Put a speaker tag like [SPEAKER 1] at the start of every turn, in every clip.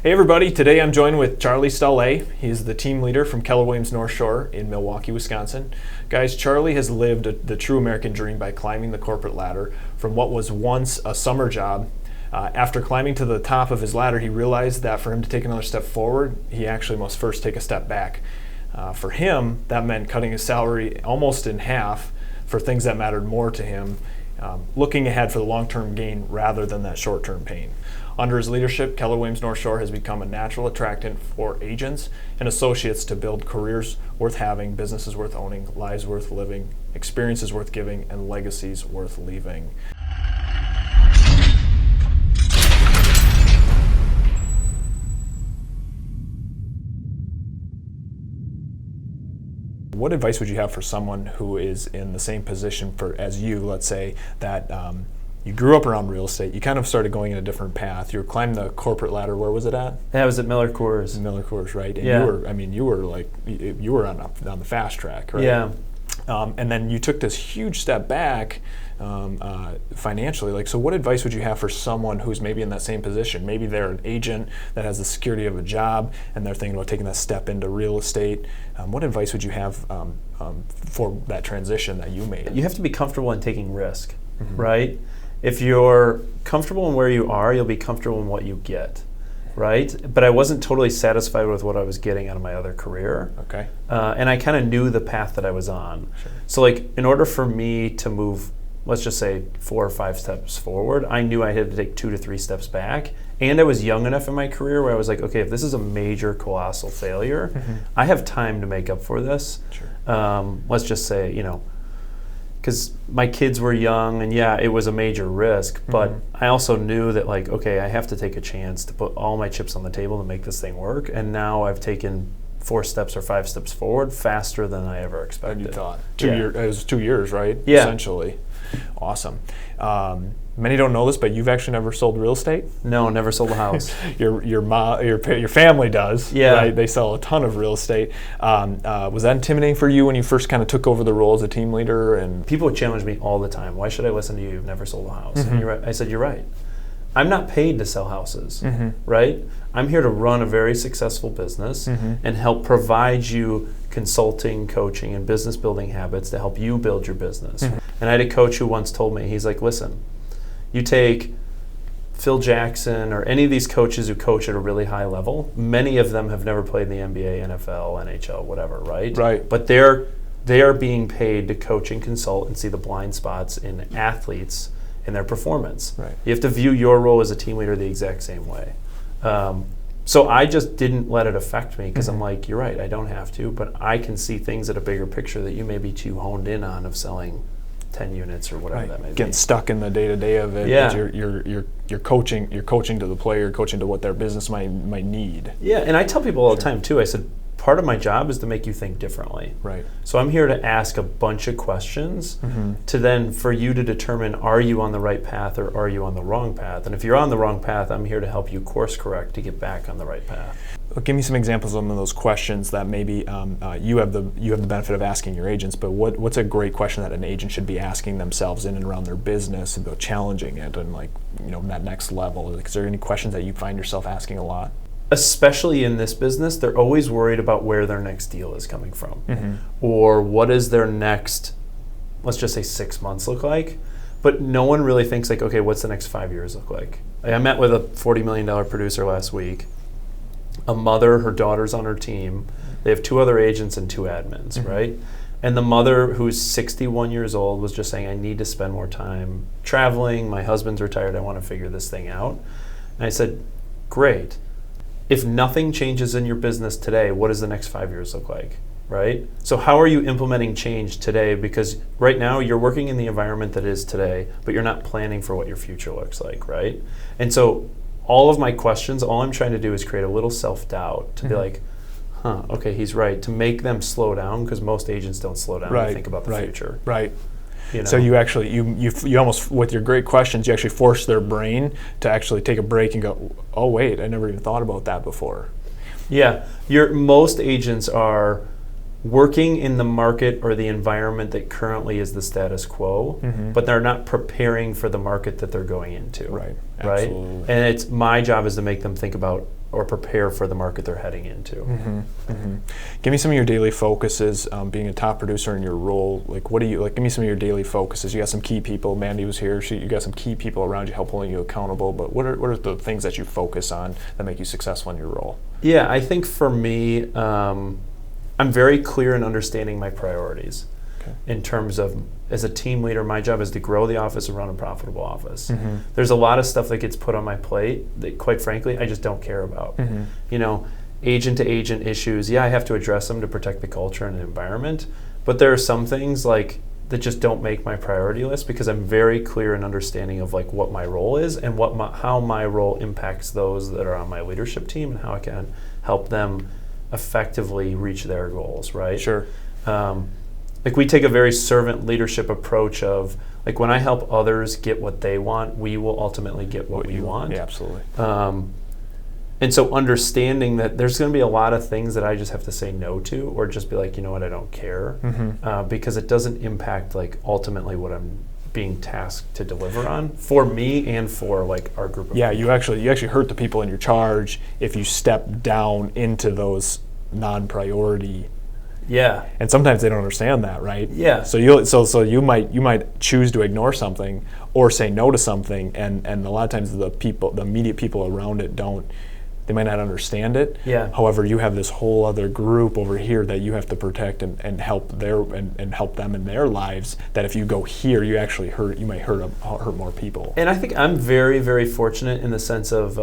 [SPEAKER 1] Hey everybody, today I'm joined with Charlie Stalle. He's the team leader from Keller Williams North Shore in Milwaukee, Wisconsin. Guys, Charlie has lived the true American dream by climbing the corporate ladder from what was once a summer job. After climbing to the top of his ladder, he realized that for him to take another step forward, he actually must first take a step back. For him, that meant cutting his salary almost in half for things that mattered more to him, looking ahead for the long-term gain rather than that short-term pain. Under his leadership, Keller Williams North Shore has become a natural attractant for agents and associates to build careers worth having, businesses worth owning, lives worth living, experiences worth giving, and legacies worth leaving. What advice would you have for someone who is in the same position as you, let's say, that you grew up around real estate, you kind of started going in a different path. You were climbing the corporate ladder. Where was it at?
[SPEAKER 2] Yeah, it was at Miller Coors.
[SPEAKER 1] Miller Coors, right? And
[SPEAKER 2] yeah.
[SPEAKER 1] you were on the fast track, right?
[SPEAKER 2] Yeah.
[SPEAKER 1] And then you took this huge step back financially. So what advice would you have for someone who's maybe in that same position? Maybe they're an agent that has the security of a job and they're thinking about taking that step into real estate. What advice would you have for that transition that you made?
[SPEAKER 2] You have to be comfortable in taking risk, right? If you're comfortable in where you are, you'll be comfortable in what you get, right? But I wasn't totally satisfied with what I was getting out of my other career.
[SPEAKER 1] Okay.
[SPEAKER 2] And I kind of knew the path that I was on.
[SPEAKER 1] Sure.
[SPEAKER 2] So in order for me to move, let's just say 4 or 5 steps forward, I knew I had to take 2 to 3 steps back. And I was young enough in my career where I was like, okay, if this is a major colossal failure, I have time to make up for this.
[SPEAKER 1] Sure.
[SPEAKER 2] Let's just say, because my kids were young and yeah, it was a major risk, but I also knew that okay, I have to take a chance to put all my chips on the table to make this thing work. And now I've taken 4 steps or 5 steps forward faster than I ever expected.
[SPEAKER 1] And you thought. It was 2 years, right?
[SPEAKER 2] Yeah.
[SPEAKER 1] Essentially. Awesome. Many don't know this, but you've actually never sold real estate?
[SPEAKER 2] No, never sold a house.
[SPEAKER 1] Your family does.
[SPEAKER 2] Yeah.
[SPEAKER 1] Right? They sell a ton of real estate. Was that intimidating for you when you first kind of took over the role as a team leader? And
[SPEAKER 2] people would challenge me all the time. Why should I listen to you? You've never sold a house. And you're right. I said, you're right. I'm not paid to sell houses, right? I'm here to run a very successful business and help provide you consulting, coaching, and business building habits to help you build your business. And I had a coach who once told me, he's like, listen, you take Phil Jackson or any of these coaches who coach at a really high level, many of them have never played in the NBA, NFL, NHL, whatever, right?
[SPEAKER 1] Right.
[SPEAKER 2] But they are being paid to coach and consult and see the blind spots in athletes in their performance.
[SPEAKER 1] Right.
[SPEAKER 2] You have to view your role as a team leader the exact same way. So I just didn't let it affect me because I'm like, you're right, I don't have to, but I can see things at a bigger picture that you may be too honed in on of selling 10 units or whatever that may be.
[SPEAKER 1] Getting stuck in the day-to-day of it.
[SPEAKER 2] Yeah.
[SPEAKER 1] You're coaching to the player, coaching to what their business might need.
[SPEAKER 2] Yeah, and I tell people all the time too, I said, part of my job is to make you think differently.
[SPEAKER 1] Right.
[SPEAKER 2] So I'm here to ask a bunch of questions to then for you to determine, are you on the right path or are you on the wrong path? And if you're on the wrong path, I'm here to help you course correct to get back on the right path.
[SPEAKER 1] Give me some examples of some of those questions that maybe you have the benefit of asking your agents, but what's a great question that an agent should be asking themselves in and around their business about challenging it and that next level? Is there any questions that you find yourself asking a lot?
[SPEAKER 2] Especially in this business, they're always worried about where their next deal is coming from or what is their next, let's just say 6 months look like. But no one really thinks okay, what's the next 5 years look like? I met with a $40 million producer last week, a mother, her daughter's on her team. They have 2 other agents and 2 admins, right? And the mother, who's 61 years old, was just saying, I need to spend more time traveling. My husband's retired. I want to figure this thing out. And I said, great. If nothing changes in your business today, what does the next 5 years look like, right? So how are you implementing change today? Because right now you're working in the environment that is today, but you're not planning for what your future looks like, right? And so all of my questions, all I'm trying to do is create a little self-doubt to be like, okay, he's right, to make them slow down, because most agents don't slow down and think about the future.
[SPEAKER 1] Right. So you actually, you almost, with your great questions, you actually force their brain to actually take a break and go, oh wait, I never even thought about that before.
[SPEAKER 2] Yeah, most agents are working in the market or the environment that currently is the status quo, but they're not preparing for the market that they're going into.
[SPEAKER 1] Right.
[SPEAKER 2] Right.
[SPEAKER 1] Absolutely.
[SPEAKER 2] And it's my job is to make them think about or prepare for the market they're heading into.
[SPEAKER 1] Give me some of your daily focuses, being a top producer in your role. Like, what do you like? Give me some of your daily focuses. You got some key people. Mandy was here. You got some key people around you, help holding you accountable. But what are the things that you focus on that make you successful in your role?
[SPEAKER 2] Yeah, I think for me, I'm very clear in understanding my priorities. In terms of, as a team leader, my job is to grow the office and run a profitable office. There's a lot of stuff that gets put on my plate that, quite frankly, I just don't care about. You know, agent to agent issues, yeah, I have to address them to protect the culture and the environment, but there are some things like that just don't make my priority list because I'm very clear in understanding of like what my role is and how my role impacts those that are on my leadership team and how I can help them effectively reach their goals, right?
[SPEAKER 1] Sure.
[SPEAKER 2] Like we take a very servant leadership approach of like when I help others get what they want, we will ultimately get what we want.
[SPEAKER 1] Yeah, absolutely.
[SPEAKER 2] And so understanding that there's going to be a lot of things that I just have to say no to or just be like, you know what, I don't care because it doesn't impact like ultimately what I'm being tasked to deliver on for me and for like our group of people.
[SPEAKER 1] You actually hurt the people in your charge if you step down into those non-priority.
[SPEAKER 2] Yeah.
[SPEAKER 1] And sometimes they don't understand that, right?
[SPEAKER 2] Yeah.
[SPEAKER 1] So you might choose to ignore something or say no to something, and a lot of times the immediate people around it they might not understand it.
[SPEAKER 2] Yeah.
[SPEAKER 1] However, you have this whole other group over here that you have to protect and help and help them in their lives. That if you go here, you might hurt more people.
[SPEAKER 2] And I think I'm very, very fortunate in the sense of,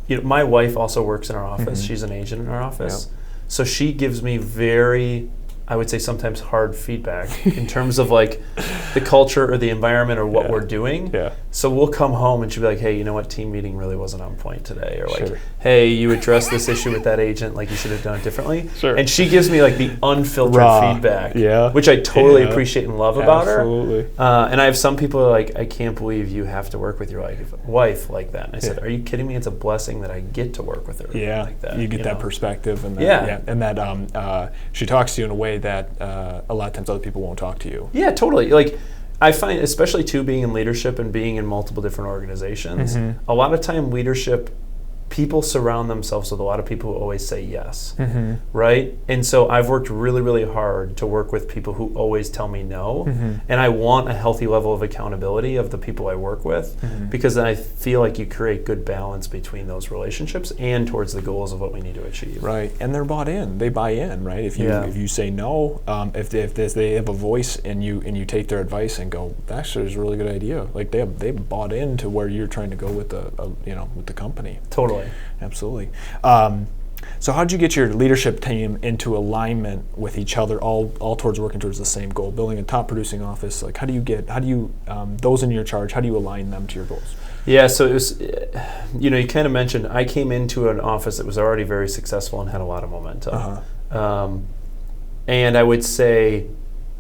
[SPEAKER 2] my wife also works in our office. She's an agent in our office.
[SPEAKER 1] Yep.
[SPEAKER 2] So she gives me very, I would say sometimes hard feedback in terms of like the culture or the environment or what we're doing.
[SPEAKER 1] Yeah.
[SPEAKER 2] So we'll come home and she'll be like, hey, you know what, team meeting really wasn't on point today. Or like,
[SPEAKER 1] Sure.
[SPEAKER 2] hey, you addressed this issue with that agent, like you should have done it differently.
[SPEAKER 1] Sure.
[SPEAKER 2] And she gives me like the unfiltered
[SPEAKER 1] Raw
[SPEAKER 2] feedback,
[SPEAKER 1] Yeah.
[SPEAKER 2] which I totally
[SPEAKER 1] Yeah.
[SPEAKER 2] appreciate and love about her.
[SPEAKER 1] Absolutely.
[SPEAKER 2] And I have some people who are like, I can't believe you have to work with your wife like that. And I said,
[SPEAKER 1] Yeah.
[SPEAKER 2] are you kidding me? It's a blessing that I get to work with her
[SPEAKER 1] Yeah,
[SPEAKER 2] like that.
[SPEAKER 1] you get that perspective, and that,
[SPEAKER 2] Yeah.
[SPEAKER 1] and that she talks to you in a way that a lot of times other people won't talk to you.
[SPEAKER 2] Yeah, totally. Like I find, especially too, being in leadership and being in multiple different organizations, a lot of time leadership, people surround themselves with a lot of people who always say yes, right? And so I've worked really, really hard to work with people who always tell me no, and I want a healthy level of accountability of the people I work with, because then I feel like you create good balance between those relationships and towards the goals of what we need to achieve.
[SPEAKER 1] Right, and they're bought in. They buy in, right? If you say no, if they have a voice and you take their advice and go, actually, it's a really good idea. Like they bought into where you're trying to go with the company.
[SPEAKER 2] Totally.
[SPEAKER 1] Absolutely. So how did you get your leadership team into alignment with each other, all towards working towards the same goal, building a top producing office? Like how do you those in your charge, how do you align them to your goals?
[SPEAKER 2] Yeah, so it was, you kind of mentioned I came into an office that was already very successful and had a lot of momentum. And I would say,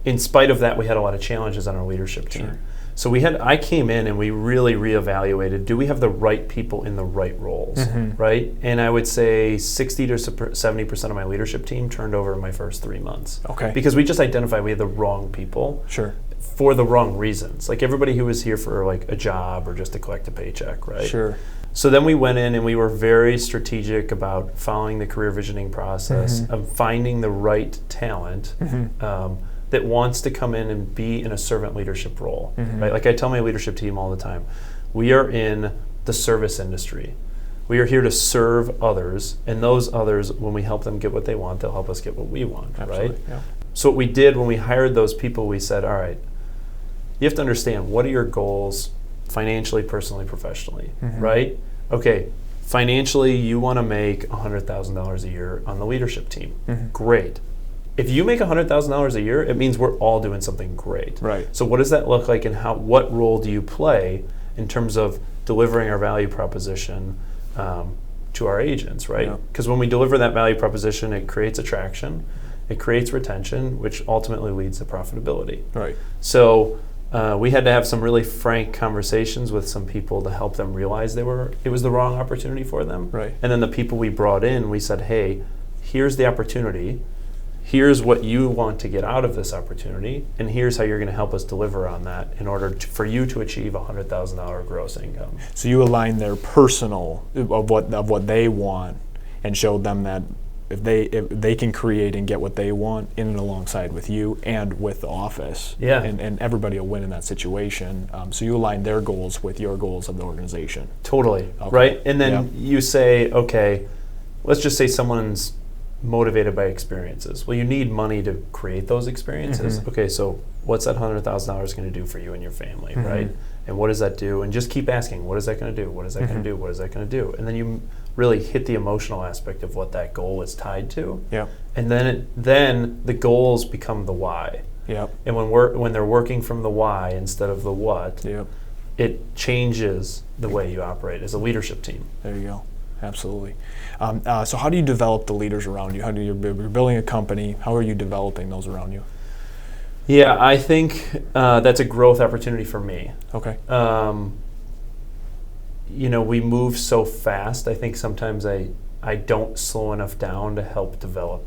[SPEAKER 2] in spite of that, we had a lot of challenges on our leadership team.
[SPEAKER 1] Sure.
[SPEAKER 2] So I came in and we really reevaluated, do we have the right people in the right roles, right? And I would say 60 to 70% of my leadership team turned over in my first 3 months.
[SPEAKER 1] Okay.
[SPEAKER 2] Because we just identified we had the wrong people.
[SPEAKER 1] Sure.
[SPEAKER 2] For the wrong reasons. Like everybody who was here for like a job or just to collect a paycheck, right?
[SPEAKER 1] Sure.
[SPEAKER 2] So then we went in and we were very strategic about following the career visioning process of finding the right talent that wants to come in and be in a servant leadership role, right? Like I tell my leadership team all the time, we are in the service industry. We are here to serve others, and those others, when we help them get what they want, they'll help us get what we want,
[SPEAKER 1] Absolutely.
[SPEAKER 2] right?
[SPEAKER 1] Yeah.
[SPEAKER 2] So what we did when we hired those people, we said, all right, you have to understand, what are your goals financially, personally, professionally, right? Okay, financially, you want to make $100,000 a year on the leadership team. Great. If you make $100,000 a year, it means we're all doing something great.
[SPEAKER 1] Right.
[SPEAKER 2] So what does that look like, and what role do you play in terms of delivering our value proposition to our agents, right? Because when we deliver that value proposition, it creates attraction, it creates retention, which ultimately leads to profitability.
[SPEAKER 1] Right.
[SPEAKER 2] So we had to have some really frank conversations with some people to help them realize it was the wrong opportunity for them.
[SPEAKER 1] Right.
[SPEAKER 2] And then the people we brought in, we said, hey, here's the opportunity. here's what you want to get out of this opportunity, and here's how you're going to help us deliver on that in order for you to achieve $100,000 gross income.
[SPEAKER 1] So you align their personal of what they want, and show them that if they can create and get what they want in and alongside with you and with the office, and everybody will win in that situation. So you align their goals with your goals of the organization.
[SPEAKER 2] Totally, right? And then you say, okay, let's just say someone's motivated by experiences. Well, you need money to create those experiences. Okay, so what's that $100,000 going to do for you and your family, right? And what does that do? And just keep asking, what is that going to do? What is that going to do? What is that going to do? And then you really hit the emotional aspect of what that goal is tied to.
[SPEAKER 1] Yeah.
[SPEAKER 2] And then the goals become the why.
[SPEAKER 1] Yep.
[SPEAKER 2] And when they're working from the why instead of the what,
[SPEAKER 1] yep,
[SPEAKER 2] it changes the way you operate as a leadership team.
[SPEAKER 1] There you go. Absolutely. So how do you develop the leaders around you? How do you're building a company? How are you developing those around you?
[SPEAKER 2] Yeah, I think that's a growth opportunity for me.
[SPEAKER 1] Okay.
[SPEAKER 2] We move so fast. I think sometimes I don't slow enough down to help develop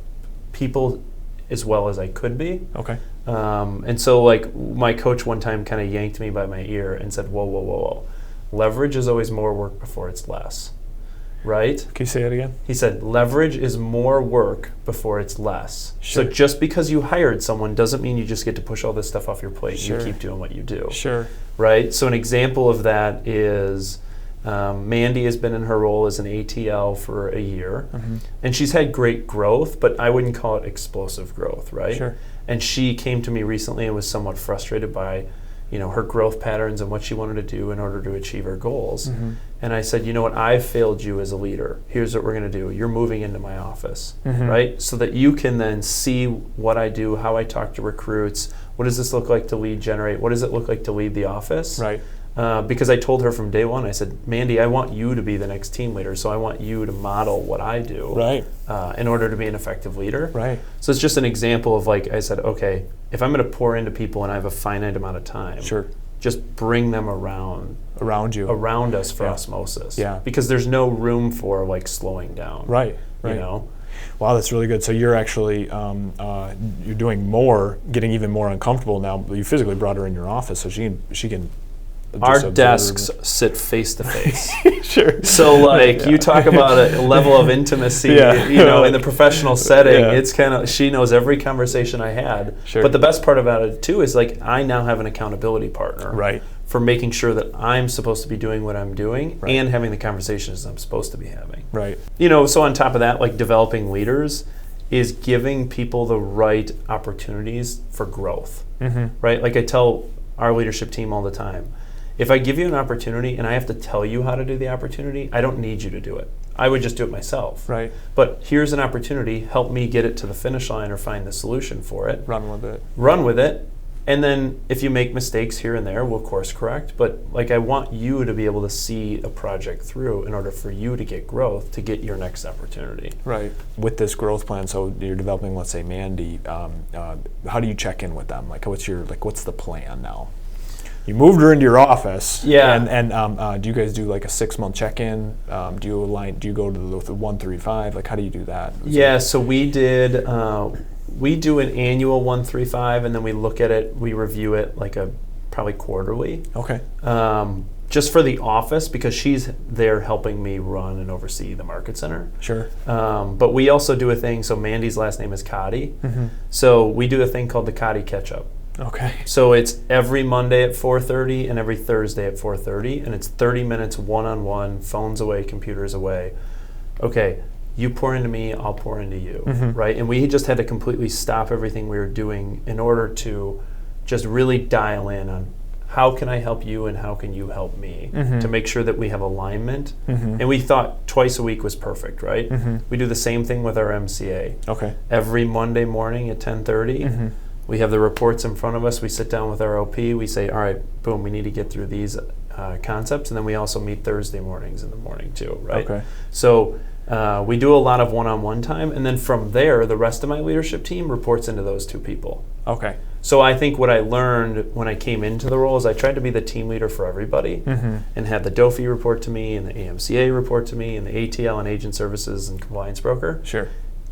[SPEAKER 2] people as well as I could be.
[SPEAKER 1] Okay.
[SPEAKER 2] And so like my coach one time kind of yanked me by my ear and said, whoa. Leverage is always more work before it's less. Right?
[SPEAKER 1] Can you say it again?
[SPEAKER 2] He said, leverage is more work before it's less.
[SPEAKER 1] Sure.
[SPEAKER 2] So just because you hired someone doesn't mean you just get to push all this stuff off your plate.
[SPEAKER 1] Sure.
[SPEAKER 2] You keep doing what you do.
[SPEAKER 1] Sure.
[SPEAKER 2] Right? So an example of that is Mandy has been in her role as an ATL for a year, and she's had great growth, but I wouldn't call it explosive growth, right?
[SPEAKER 1] Sure.
[SPEAKER 2] And she came to me recently and was somewhat frustrated by her growth patterns and what she wanted to do in order to achieve her goals. And I said, you know what, I've failed you as a leader. Here's what we're going to do. You're moving into my office, right? So that you can then see what I do, how I talk to recruits. What does this look like to lead generate? What does it look like to lead the office?
[SPEAKER 1] Right.
[SPEAKER 2] Because I told her from day one, I said, Mandy, I want you to be the next team leader, so I want you to model what I do,
[SPEAKER 1] right,
[SPEAKER 2] in order to be an effective leader.
[SPEAKER 1] Right.
[SPEAKER 2] So it's just an example of like I said, okay, if I'm going to pour into people and I have a finite amount of time,
[SPEAKER 1] sure,
[SPEAKER 2] just bring them around us for osmosis.
[SPEAKER 1] Yeah.
[SPEAKER 2] Because there's no room for like slowing down.
[SPEAKER 1] Right. Wow, that's really good. So you're actually you're doing more, getting even more uncomfortable now. You physically brought her in your office, so she can.
[SPEAKER 2] Our desks sit face to face.
[SPEAKER 1] Sure.
[SPEAKER 2] So like you talk about a level of intimacy, in the professional setting, it's kind of, she knows every conversation I had.
[SPEAKER 1] Sure.
[SPEAKER 2] But the best part about it too is like I now have an accountability partner.
[SPEAKER 1] Right.
[SPEAKER 2] For making sure that I'm supposed to be doing what I'm doing and having the conversations I'm supposed to be having.
[SPEAKER 1] Right.
[SPEAKER 2] So on top of that, like developing leaders is giving people the right opportunities for growth. Right? Like I tell our leadership team all the time, if I give you an opportunity and I have to tell you how to do the opportunity, I don't need you to do it. I would just do it myself.
[SPEAKER 1] Right.
[SPEAKER 2] But here's an opportunity, help me get it to the finish line or find the solution for it.
[SPEAKER 1] Run with it.
[SPEAKER 2] And then if you make mistakes here and there, we'll course correct. But like I want you to be able to see a project through in order for you to get growth, to get your next opportunity.
[SPEAKER 1] Right. With this growth plan, so you're developing, let's say, Mandy, how do you check in with them? Like what's the plan now? You moved her into your office, and do you guys do like a 6-month check-in? Do you go to the 135? Like, how do you do that?
[SPEAKER 2] So we did. We do an annual 135, and then we look at it. We review it like probably quarterly.
[SPEAKER 1] Okay.
[SPEAKER 2] Just for the office, because she's there helping me run and oversee the market center.
[SPEAKER 1] Sure.
[SPEAKER 2] But we also do a thing. So Mandy's last name is Kadhi. So we do a thing called the Kadhi Ketchup.
[SPEAKER 1] Okay.
[SPEAKER 2] So it's every Monday at 4:30 and every Thursday at 4:30, and it's 30 minutes one-on-one, phones away, computers away. Okay, you pour into me, I'll pour into you, right? And we just had to completely stop everything we were doing in order to just really dial in on how can I help you and how can you help me to make sure that we have alignment. And we thought twice a week was perfect, right? We do the same thing with our MCA.
[SPEAKER 1] Okay.
[SPEAKER 2] Every Monday morning at 10:30. We have the reports in front of us. We sit down with our OP. We say, all right, boom, we need to get through these concepts. And then we also meet Thursday mornings in the morning too, right?
[SPEAKER 1] Okay.
[SPEAKER 2] So we do a lot of one-on-one time. And then from there, the rest of my leadership team reports into those two people.
[SPEAKER 1] Okay.
[SPEAKER 2] So I think what I learned when I came into the role is I tried to be the team leader for everybody and have the DOFI report to me and the AMCA report to me and the ATL and agent services and compliance broker.
[SPEAKER 1] Sure.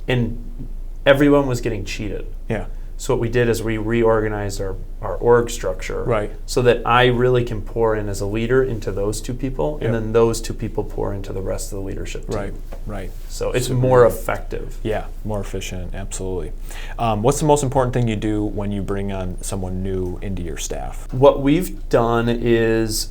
[SPEAKER 2] And everyone was getting cheated.
[SPEAKER 1] Yeah.
[SPEAKER 2] So what we did is we reorganized our org structure,
[SPEAKER 1] Right.
[SPEAKER 2] so that I really can pour in as a leader into those two people,
[SPEAKER 1] Yep.
[SPEAKER 2] and then those two people pour into the rest of the leadership team.
[SPEAKER 1] Right. Right.
[SPEAKER 2] So it's more effective.
[SPEAKER 1] Yeah, more efficient, absolutely. What's the most important thing you do when you bring on someone new into your staff?
[SPEAKER 2] What we've done is,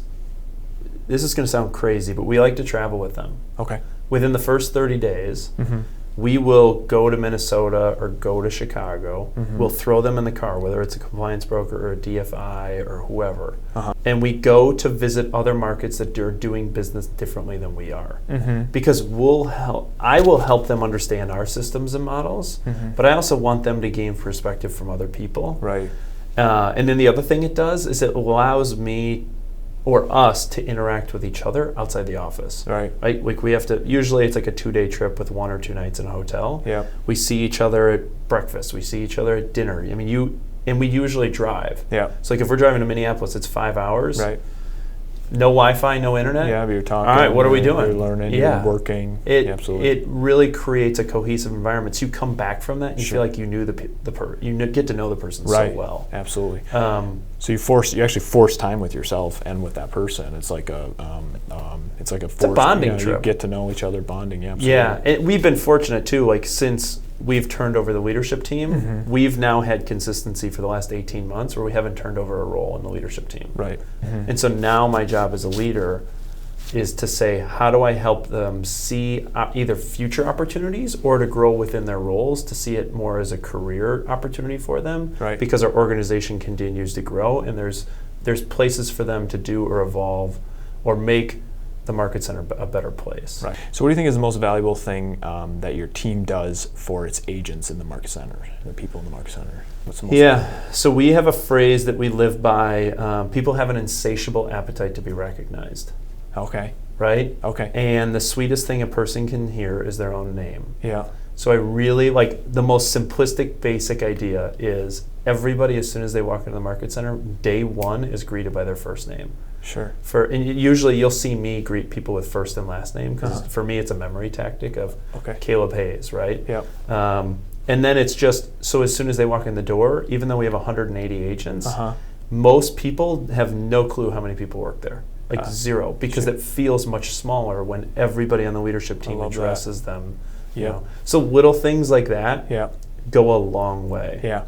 [SPEAKER 2] this is going to sound crazy, but we like to travel with them.
[SPEAKER 1] Okay.
[SPEAKER 2] Within the first 30 days,
[SPEAKER 1] Mm-hmm.
[SPEAKER 2] we will go to Minnesota or go to Chicago.
[SPEAKER 1] Mhm.
[SPEAKER 2] We'll throw them in the car, whether it's a compliance broker or a DFI or whoever.
[SPEAKER 1] Uh-huh.
[SPEAKER 2] And we go to visit other markets that are doing business differently than we are.
[SPEAKER 1] Mm-hmm.
[SPEAKER 2] Because I will help them understand our systems and models,
[SPEAKER 1] Mhm.
[SPEAKER 2] but I also want them to gain perspective from other people.
[SPEAKER 1] Right.
[SPEAKER 2] And then the other thing it does is it allows me or us to interact with each other outside the office.
[SPEAKER 1] Right.
[SPEAKER 2] Right? Like we have to, usually it's like a 2-day trip with 1 or 2 nights in a hotel.
[SPEAKER 1] Yeah.
[SPEAKER 2] We see each other at breakfast. We see each other at dinner. I mean, and we usually drive.
[SPEAKER 1] Yeah.
[SPEAKER 2] So like if we're driving to Minneapolis, it's 5 hours.
[SPEAKER 1] Right.
[SPEAKER 2] No Wi-Fi, no internet.
[SPEAKER 1] Yeah, but you're talking.
[SPEAKER 2] All right, what are we doing?
[SPEAKER 1] You're learning,
[SPEAKER 2] Yeah.
[SPEAKER 1] you're working. Absolutely.
[SPEAKER 2] It really creates a cohesive environment. So you come back from that and you
[SPEAKER 1] Sure.
[SPEAKER 2] feel like you knew get to know the person
[SPEAKER 1] Right.
[SPEAKER 2] so well.
[SPEAKER 1] Absolutely. So you actually force time with yourself and with that person. It's like a
[SPEAKER 2] bonding
[SPEAKER 1] you
[SPEAKER 2] trip.
[SPEAKER 1] You get to know each other, bonding. Yeah, absolutely.
[SPEAKER 2] Yeah, and we've been fortunate too. Like since we've turned over the leadership team,
[SPEAKER 1] Mhm.
[SPEAKER 2] we've now had consistency for the last 18 months where we haven't turned over a role in the leadership team.
[SPEAKER 1] Right. Mhm.
[SPEAKER 2] And so now my job as a leader is to say, how do I help them see either future opportunities or to grow within their roles, to see it more as a career opportunity for them,
[SPEAKER 1] Right.
[SPEAKER 2] because our organization continues to grow and there's places for them to do or evolve or make the market center a better place.
[SPEAKER 1] Right. So what do you think is the most valuable thing that your team does for its agents in the market center, the people in the market center? What's the most valuable?
[SPEAKER 2] So we have a phrase that we live by. People have an insatiable appetite to be recognized.
[SPEAKER 1] Okay.
[SPEAKER 2] Right?
[SPEAKER 1] Okay.
[SPEAKER 2] And the sweetest thing a person can hear is their own name.
[SPEAKER 1] Yeah.
[SPEAKER 2] So I really like the most simplistic, basic idea is everybody, as soon as they walk into the market center, day one is greeted by their first name.
[SPEAKER 1] Sure.
[SPEAKER 2] And usually you'll see me greet people with first and last name because
[SPEAKER 1] Uh-huh.
[SPEAKER 2] for me it's a memory tactic of
[SPEAKER 1] Okay.
[SPEAKER 2] Caleb Hayes, right?
[SPEAKER 1] Yeah.
[SPEAKER 2] And then it's just, so as soon as they walk in the door, even though we have 180 agents,
[SPEAKER 1] Uh-huh.
[SPEAKER 2] most people have no clue how many people work there. Like
[SPEAKER 1] Ah,
[SPEAKER 2] zero, because
[SPEAKER 1] sure.
[SPEAKER 2] it feels much smaller when everybody on the leadership team
[SPEAKER 1] love that.
[SPEAKER 2] addresses them. You
[SPEAKER 1] Yeah.
[SPEAKER 2] know. So little things like that
[SPEAKER 1] Yeah.
[SPEAKER 2] go a long way.
[SPEAKER 1] Yeah.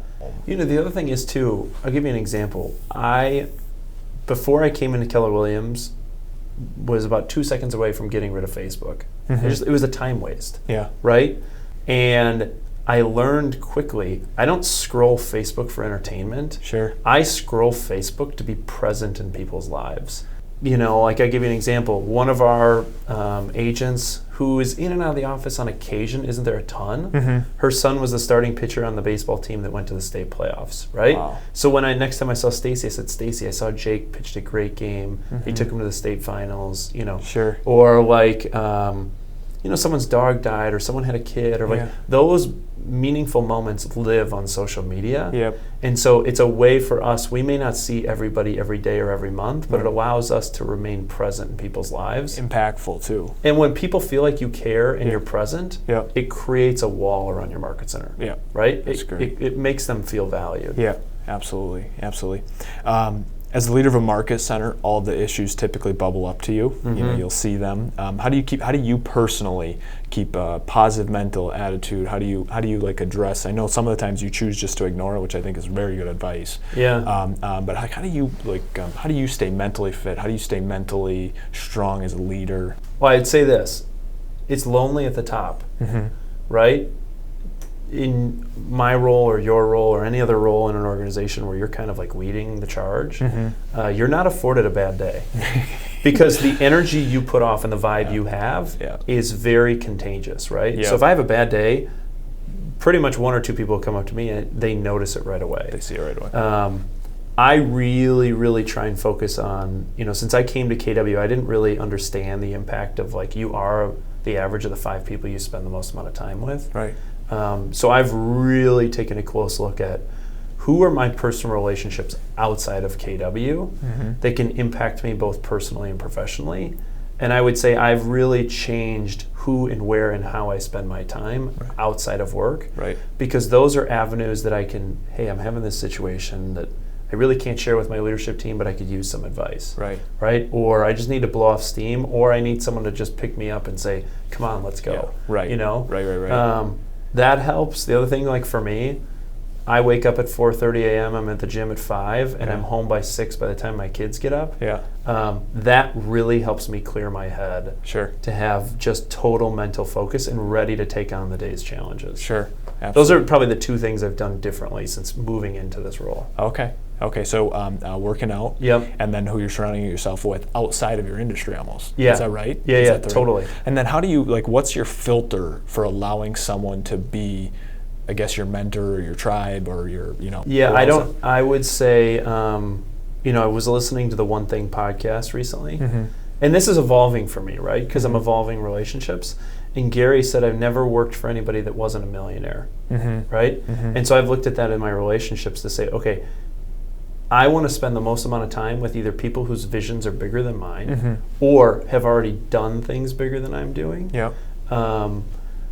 [SPEAKER 2] You know, the other thing is too, I'll give you an example. Before I came into Keller Williams, was about 2 seconds away from getting rid of Facebook.
[SPEAKER 1] Mhm.
[SPEAKER 2] It was a time waste,
[SPEAKER 1] Yeah.
[SPEAKER 2] right? And I learned quickly, I don't scroll Facebook for entertainment.
[SPEAKER 1] Sure.
[SPEAKER 2] I scroll Facebook to be present in people's lives. You know, like I give you an example. One of our agents who is in and out of the office on occasion, isn't there a ton?
[SPEAKER 1] Mm-hmm.
[SPEAKER 2] Her son was the starting pitcher on the baseball team that went to the state playoffs, right?
[SPEAKER 1] Wow.
[SPEAKER 2] So next time I saw Stacy, I said, Stacy, I saw Jake pitched a great game. He
[SPEAKER 1] Mhm.
[SPEAKER 2] took him to the state finals, you know.
[SPEAKER 1] Sure.
[SPEAKER 2] Or like, someone's dog died or someone had a kid or like
[SPEAKER 1] Yeah.
[SPEAKER 2] those meaningful moments live on social media.
[SPEAKER 1] Yep.
[SPEAKER 2] And so it's a way for us, we may not see everybody every day or every month, but
[SPEAKER 1] Right.
[SPEAKER 2] it allows us to remain present in people's lives.
[SPEAKER 1] Impactful too.
[SPEAKER 2] And when people feel like you care and
[SPEAKER 1] Yeah.
[SPEAKER 2] you're present,
[SPEAKER 1] Yeah.
[SPEAKER 2] it creates a wall around your market center.
[SPEAKER 1] Yeah.
[SPEAKER 2] Right?
[SPEAKER 1] That's great.
[SPEAKER 2] It makes them feel valued.
[SPEAKER 1] Yeah. Absolutely. Absolutely. As the leader of a market center, all the issues typically bubble up to you. You know,
[SPEAKER 2] Mhm.
[SPEAKER 1] you'll see them. How do you personally keep a positive mental attitude? How do you like address? I know some of the times you choose just to ignore it, which I think is very good advice.
[SPEAKER 2] Yeah.
[SPEAKER 1] But how do you stay mentally fit? How do you stay mentally strong as a leader?
[SPEAKER 2] Well, I'd say this. It's lonely at the top,
[SPEAKER 1] Mm-hmm.
[SPEAKER 2] right? In my role or your role or any other role in an organization where you're kind of like leading the charge,
[SPEAKER 1] Mm-hmm.
[SPEAKER 2] you're not afforded a bad day. Because the energy you put off and the vibe you have
[SPEAKER 1] Yeah.
[SPEAKER 2] is very contagious, right?
[SPEAKER 1] Yeah.
[SPEAKER 2] So if I have a bad day, pretty much 1 or 2 people come up to me and they notice it right away.
[SPEAKER 1] They see it right away.
[SPEAKER 2] I really, really try and focus on, since I came to KW, I didn't really understand the impact of like you are the average of the 5 people you spend the most amount of time with.
[SPEAKER 1] Right.
[SPEAKER 2] So I've really taken a close look at who are my personal relationships outside of KW
[SPEAKER 1] Mm-hmm.
[SPEAKER 2] that can impact me both personally and professionally, And I would say I've really changed who and where and how I spend my time outside of work.
[SPEAKER 1] Right.
[SPEAKER 2] Because those are avenues that I can, hey, I'm having this situation that I really can't share with my leadership team, but I could use some advice.
[SPEAKER 1] Right.
[SPEAKER 2] Right? Or I just need to blow off steam, or I need someone to just pick me up and say, come on, let's go.
[SPEAKER 1] Yeah. Right.
[SPEAKER 2] You know?
[SPEAKER 1] Right.
[SPEAKER 2] That helps. The other thing, like for me, I wake up at 4:30 a.m. I'm at the gym at 5, and I'm home by 6 by the time my kids get up.
[SPEAKER 1] Yeah.
[SPEAKER 2] That really helps me clear my head.
[SPEAKER 1] Sure.
[SPEAKER 2] To have just total mental focus and ready to take on the day's challenges.
[SPEAKER 1] Sure. Absolutely.
[SPEAKER 2] Those are probably the two things I've done differently since moving into this role.
[SPEAKER 1] Okay. So working out.
[SPEAKER 2] Yep.
[SPEAKER 1] And then who you're surrounding yourself with outside of your industry almost.
[SPEAKER 2] Yeah.
[SPEAKER 1] Is that right?
[SPEAKER 2] Yeah, totally.
[SPEAKER 1] And then how do you, what's your filter for allowing someone to be, I guess, your mentor or your tribe or your,
[SPEAKER 2] Yeah, I would say, I was listening to the One Thing podcast recently, and this is evolving for me, right? Because I'm evolving relationships. And Gary said, I've never worked for anybody that wasn't a millionaire, right? And so I've looked at that in my relationships to say, okay, I want to spend the most amount of time with either people whose visions are bigger than mine or have already done things bigger than I'm doing.
[SPEAKER 1] Yeah.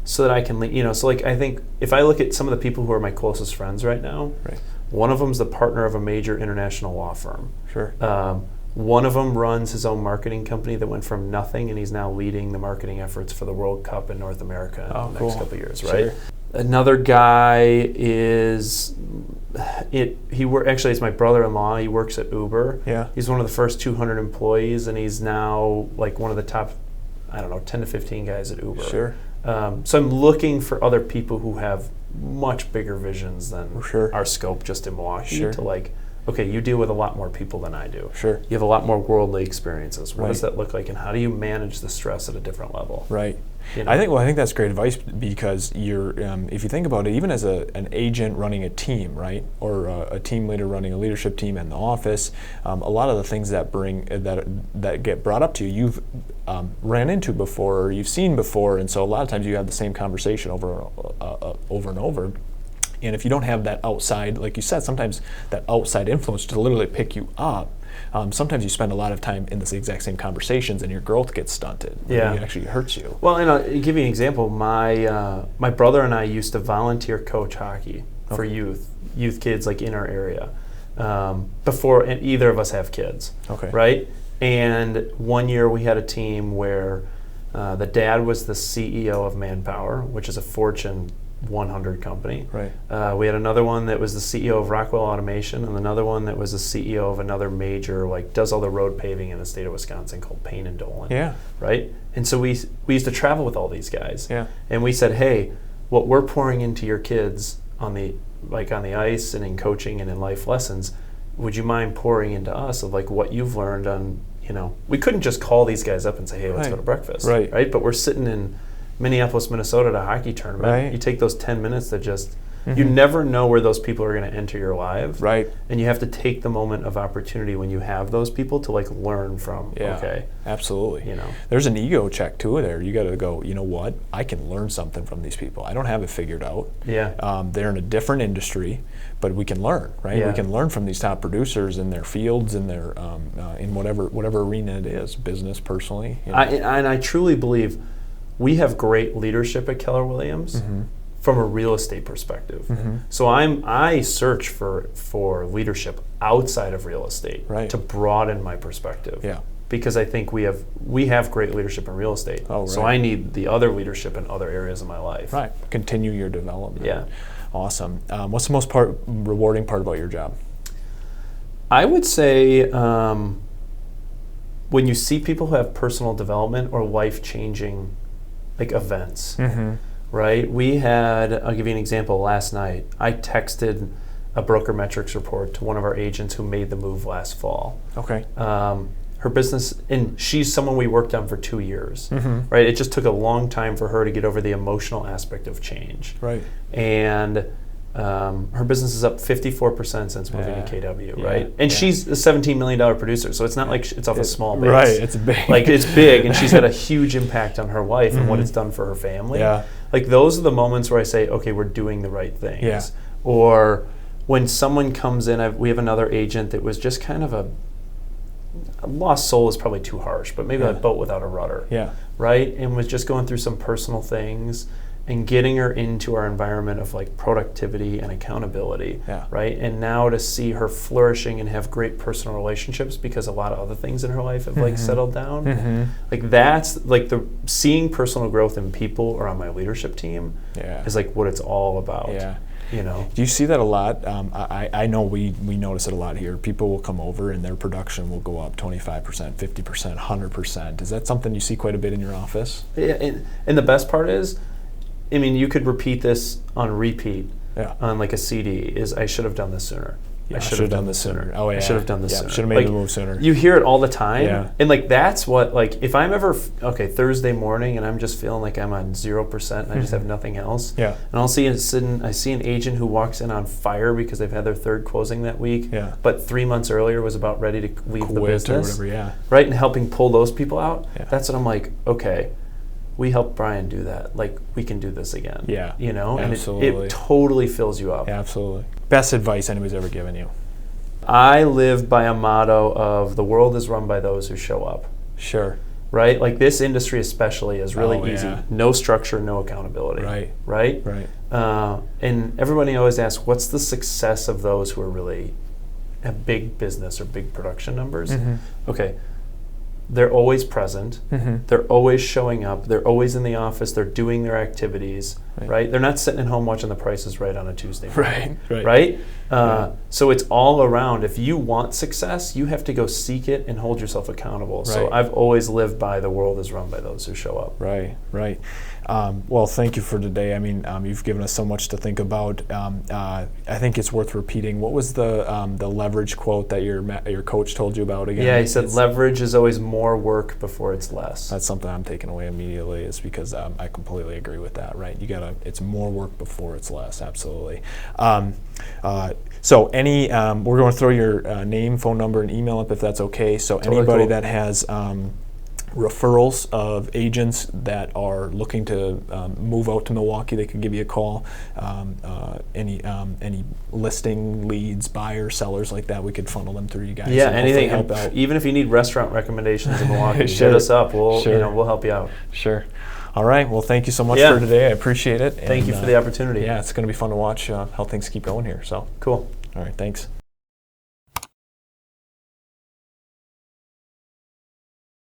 [SPEAKER 2] So that I can, I think if I look at some of the people who are my closest friends right now, one of them's the partner of a major international law firm.
[SPEAKER 1] Sure.
[SPEAKER 2] One of them runs his own marketing company that went from nothing, and he's now leading the marketing efforts for the World Cup in North America in the next couple of years, right?
[SPEAKER 1] Sure.
[SPEAKER 2] Another guy is, actually it's my brother-in-law. He works at Uber.
[SPEAKER 1] Yeah.
[SPEAKER 2] He's one of the first 200 employees, and he's now like one of the top, 10 to 15 guys at Uber.
[SPEAKER 1] Sure.
[SPEAKER 2] So I'm looking for other people who have much bigger visions than our scope just in Milwaukee to okay, you deal with a lot more people than I do.
[SPEAKER 1] Sure.
[SPEAKER 2] You have a lot more worldly experiences. What does that look like, and how do you manage the stress at a different level?
[SPEAKER 1] Right. I think that's great advice because you're, if you think about it, even as an agent running a team, right, or a team leader running a leadership team in the office, a lot of the things that that get brought up to you, you've ran into before, or you've seen before, and so a lot of times you have the same conversation over and over. And if you don't have that outside, like you said, sometimes that outside influence to literally pick you up, sometimes you spend a lot of time in the exact same conversations and your growth gets stunted.
[SPEAKER 2] Yeah.
[SPEAKER 1] It actually hurts you.
[SPEAKER 2] Well, and I'll give you an example. My brother and I used to volunteer coach hockey for youth kids in our area before either of us have kids.
[SPEAKER 1] Okay.
[SPEAKER 2] Right? And one year we had a team where the dad was the CEO of Manpower, which is a Fortune 100 company.
[SPEAKER 1] Right.
[SPEAKER 2] We had another one that was the CEO of Rockwell Automation, and another one that was the CEO of another major, does all the road paving in the state of Wisconsin, called Payne and Dolan.
[SPEAKER 1] Yeah.
[SPEAKER 2] Right. And so we used to travel with all these guys.
[SPEAKER 1] Yeah.
[SPEAKER 2] And we said, hey, what we're pouring into your kids on the ice and in coaching and in life lessons, would you mind pouring into us of what you've learned on, we couldn't just call these guys up and say, hey, let's go to breakfast. Right. But we're sitting in Minneapolis, Minnesota at a hockey tournament.
[SPEAKER 1] Right.
[SPEAKER 2] You take those 10 minutes that just, you never know where those people are going to enter your life.
[SPEAKER 1] Right.
[SPEAKER 2] And you have to take the moment of opportunity when you have those people to learn from.
[SPEAKER 1] Yeah,
[SPEAKER 2] okay.
[SPEAKER 1] Absolutely. There's an ego check too there. You got to go, you know what? I can learn something from these people. I don't have it figured out.
[SPEAKER 2] Yeah.
[SPEAKER 1] They're in a different industry, but we can learn, right?
[SPEAKER 2] Yeah.
[SPEAKER 1] We can learn from these top producers in their fields, in their in whatever arena it is, business, personally.
[SPEAKER 2] And I truly believe we have great leadership at Keller Williams from a real estate perspective. So I search for leadership outside of real estate to broaden my perspective.
[SPEAKER 1] Yeah.
[SPEAKER 2] Because I think we have great leadership in real estate.
[SPEAKER 1] Oh, right.
[SPEAKER 2] So I need the other leadership in other areas of my life.
[SPEAKER 1] Right. Continue your development.
[SPEAKER 2] Yeah.
[SPEAKER 1] Awesome. What's the most rewarding part about your job?
[SPEAKER 2] I would say when you see people who have personal development or life-changing events, right? I'll give you an example. Last night, I texted a broker metrics report to one of our agents who made the move last fall.
[SPEAKER 1] Okay.
[SPEAKER 2] Her business, and she's someone we worked on for 2 years, right? It just took a long time for her to get over the emotional aspect of change.
[SPEAKER 1] Right.
[SPEAKER 2] And her business is up 54% since moving to KW, right? And she's a $17 million producer, so it's not like it's off a small base.
[SPEAKER 1] Right, it's big.
[SPEAKER 2] It's big, and she's had a huge impact on her life and what it's done for her family.
[SPEAKER 1] Yeah.
[SPEAKER 2] Those are the moments where I say, okay, we're doing the right things.
[SPEAKER 1] Yeah.
[SPEAKER 2] Or when someone comes in, we have another agent that was just kind of a lost soul is probably too harsh, but maybe a boat without a rudder.
[SPEAKER 1] Yeah.
[SPEAKER 2] Right? And was just going through some personal things and getting her into our environment of like productivity and accountability.
[SPEAKER 1] Yeah.
[SPEAKER 2] Right? And now to see her flourishing and have great personal relationships because a lot of other things in her life have like settled down. Like that's like the seeing personal growth in people or on my leadership team is like what it's all about.
[SPEAKER 1] Yeah.
[SPEAKER 2] You know,
[SPEAKER 1] do you see that a lot? I know we notice it a lot here. People will come over and their production will go up 25%, 50%, 100%. Is that something you see quite a bit in your office?
[SPEAKER 2] Yeah, and the best part is, I mean, you could repeat this on repeat on like a CD, is I should have done this sooner.
[SPEAKER 1] Yeah, I should have done this sooner. Oh, yeah.
[SPEAKER 2] I should have done this sooner.
[SPEAKER 1] Should have made
[SPEAKER 2] like,
[SPEAKER 1] the move sooner.
[SPEAKER 2] You hear it all the time.
[SPEAKER 1] Yeah.
[SPEAKER 2] And like that's what, like, if I'm ever, Thursday morning and I'm just feeling like I'm on 0% and I just have nothing else.
[SPEAKER 1] Yeah.
[SPEAKER 2] And I see an agent who walks in on fire because they've had their third closing that week.
[SPEAKER 1] Yeah.
[SPEAKER 2] But 3 months earlier was about ready to leave the business.
[SPEAKER 1] Or whatever,
[SPEAKER 2] Right? And helping pull those people out.
[SPEAKER 1] Yeah.
[SPEAKER 2] That's what I'm like, okay. We helped Brian do that. Like, we can do this again.
[SPEAKER 1] Yeah.
[SPEAKER 2] You know?
[SPEAKER 1] Absolutely.
[SPEAKER 2] And it totally fills you up.
[SPEAKER 1] Yeah, absolutely. Best advice anybody's ever given you?
[SPEAKER 2] I live by a motto of the world is run by those who show up.
[SPEAKER 1] Sure.
[SPEAKER 2] Right? Like this industry especially is really easy.
[SPEAKER 1] Yeah.
[SPEAKER 2] No structure, no accountability.
[SPEAKER 1] Right.
[SPEAKER 2] Right?
[SPEAKER 1] Right.
[SPEAKER 2] And everybody always asks, what's the success of those who are really have big business or big production numbers? Okay. They're always present. They're always showing up. They're always in the office. They're doing their activities. Right? They're not sitting at home watching The Price is Right on a Tuesday morning. Right? So it's all around. If you want success, you have to go seek it and hold yourself accountable. So I've always lived by the world is run by those who show up.
[SPEAKER 1] Right. Well, thank you for today. I mean, you've given us so much to think about. I think it's worth repeating. What was the leverage quote that your coach told you about again?
[SPEAKER 2] Yeah, he said leverage is always more work before it's less.
[SPEAKER 1] That's something I'm taking away immediately. Is because I completely agree with that. Right? It's more work before it's less. Absolutely. So we're going to throw your name, phone number, and email up if that's okay. So
[SPEAKER 2] totally
[SPEAKER 1] anybody
[SPEAKER 2] cool.
[SPEAKER 1] that has referrals of agents that are looking to move out to Milwaukee, they can give you a call. Any listing leads, buyers, sellers like that, we could funnel them through you guys.
[SPEAKER 2] Yeah,
[SPEAKER 1] and
[SPEAKER 2] anything.
[SPEAKER 1] help out.
[SPEAKER 2] Even if you need restaurant recommendations in Milwaukee,
[SPEAKER 1] Sure.
[SPEAKER 2] hit us up. We'll
[SPEAKER 1] Sure.
[SPEAKER 2] we'll help you out.
[SPEAKER 1] Sure. All right. Well, thank you so much for today. I appreciate it.
[SPEAKER 2] Thank you for the opportunity.
[SPEAKER 1] Yeah, it's going to be fun to watch how things keep going here. So
[SPEAKER 2] cool.
[SPEAKER 1] All right. Thanks.